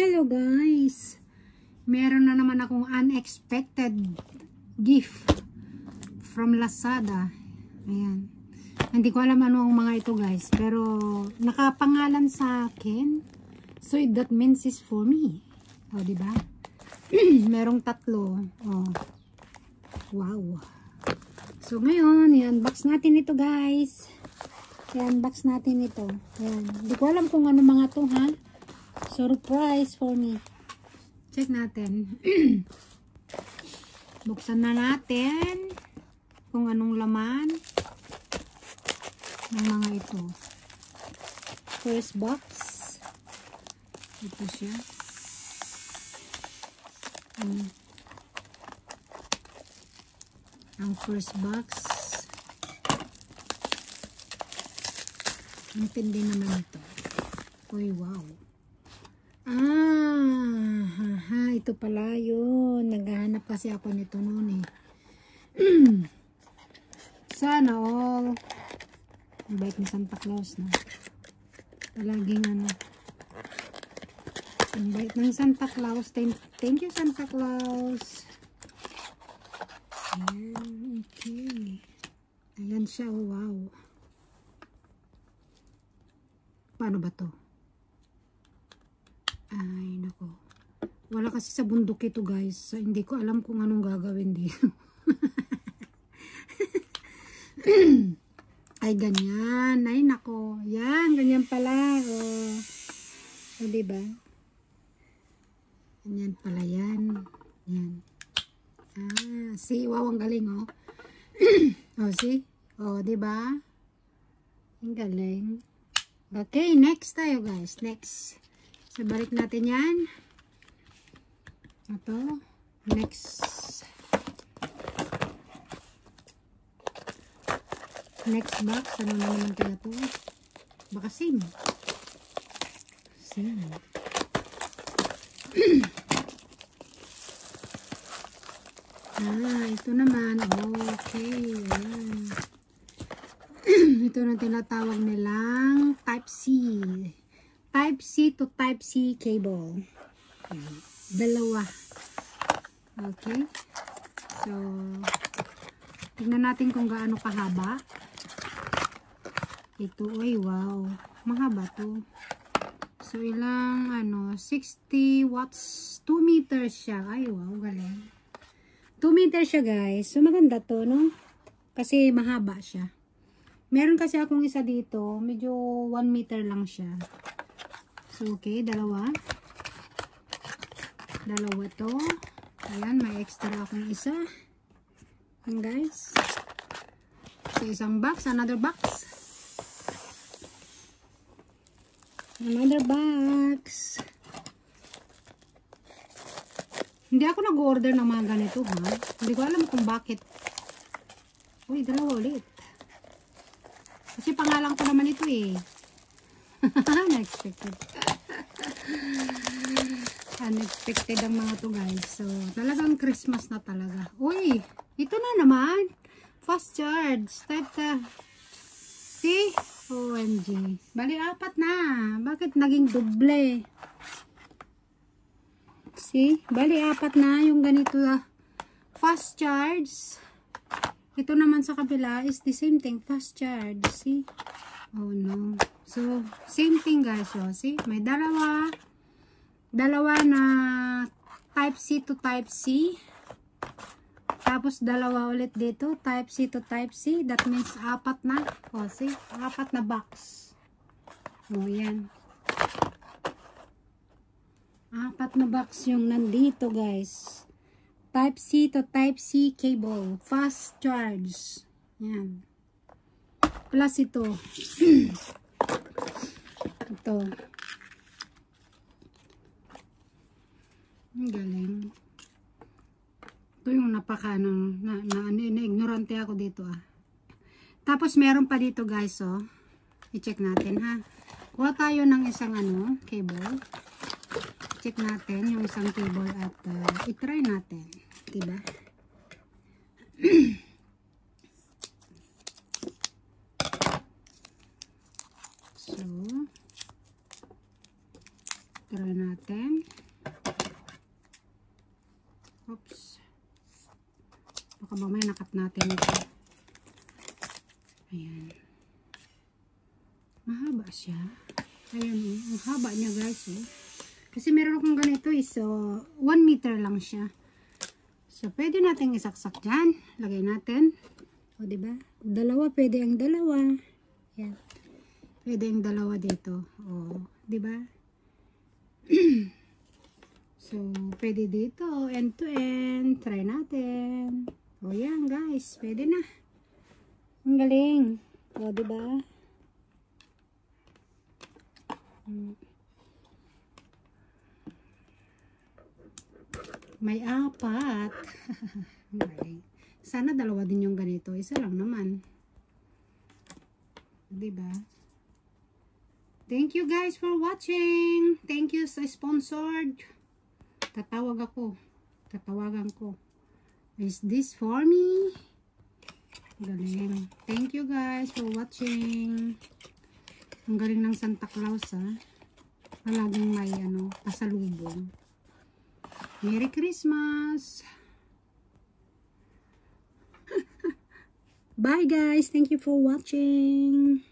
Hello guys! Meron na naman akong unexpected gift from Lazada. Ayan. Hindi ko alam ano ang mga ito guys. Pero nakapangalan sa akin. So that means it's for me. O diba? Merong tatlo. O. Wow. So ngayon, i-unbox natin ito guys. I-unbox natin ito. Ayan. Hindi ko alam kung ano mga to ha. Surprise for me. Check natin. Buksan na natin kung anong laman ng mga ito. First box. Ito siya. Ang first box. Ang tindi naman ito. Uy, wow. Ito pala yun. Naghahanap kasi ako nito noon eh. Sana all. Ang bait ni Santa Claus na. Palaging ano. Ang bait ng Santa Claus. Thank you Santa Claus. Ayan. Okay. Ayan siya. Wow. Paano ba to? Ay, nako. Wala kasi sa bundok ito, guys. So, hindi ko alam kung anong gagawin dito. Ay, ganyan. Ay, nako. Yan, ganyan pala. O, diba? Ganyan pala yan. Yan. See? Wow, ang galing, oh. See? Diba? Ang galing. Okay, next tayo, guys. Next. So, balik natin yan. Ito. Next. Next box. Ano na naman kaya ito? Baka same. Same. Ito naman. Okay. Ayan. Ito na tinatawag nilang Type-C. Type-C to Type-C cable. Dalawa. Okay. So, tignan natin kung gaano kahaba. Ito, ay wow. Mahaba to. So, ilang, 60 watts. 2 meters siya. Ay, wow, galing. 2 meters siya, guys. So, maganda to, no? Kasi mahaba siya. Meron kasi akong isa dito. Medyo 1 meter lang siya. So, okay, dalawa. Dalawa to. Ayan, may extra akong isa. Ayan, guys. So, isang box. Another box. Another box. Hindi ako nag-order ng mga ganito, ha? Hindi ko alam kung bakit. Uy, dalawa ulit. Kasi pangalan ko naman ito, eh. Unexpected. Unexpected ang mga to guys. So, talagang Christmas na talaga. Uy, ito na naman. Fast charge. Type ka. See? OMG. Bali, 4 na. Bakit naging doble? See? Bali, 4 na yung ganito. Fast charge. Ito naman sa kabila is the same thing. Fast charge. See? Oh no. So, same thing guys. Oh, see? May dalawa na Type-C to Type-C. Tapos, dalawa ulit dito. Type-C to Type-C. That means 4 na. Oh, see? 4 na box. Oh, yan. 4 na box yung nandito guys. Type-C to Type-C cable. Fast charge. Yan. Plus ito. Ito. Ang galing. Ito yung na-ignorante ako dito ah. Tapos meron pa dito guys oh. I-check natin ha. Kuha tayo ng isang cable. Check natin yung isang cable at i-try natin. Diba? So, Try natin. Oops. Baka mamaya nakat natin ito. Ayan. Mahaba siya. Ayan oh. Ang haba niya guys oh. Kasi meron akong ganito eh. So, 1 meter lang siya. So, pwede natin isaksak dyan. Lagay natin. O, diba? Dalawa, pwede ang dalawa. Yan. Pwede ang dalawa dito. O, diba? So, pwede dito. End to end. Try natin. O, yan guys. Pwede na. Ang galing. O, diba? May 4. Sana dalawa din yung ganito. Isa lang naman. Diba? Thank you guys for watching. Thank you sa sponsored. Tatawagan ko. Is this for me? Galing. Thank you guys for watching. Ang galing ng Santa Claus ha. Palaging may pasalubong. Merry Christmas! Bye guys! Thank you for watching!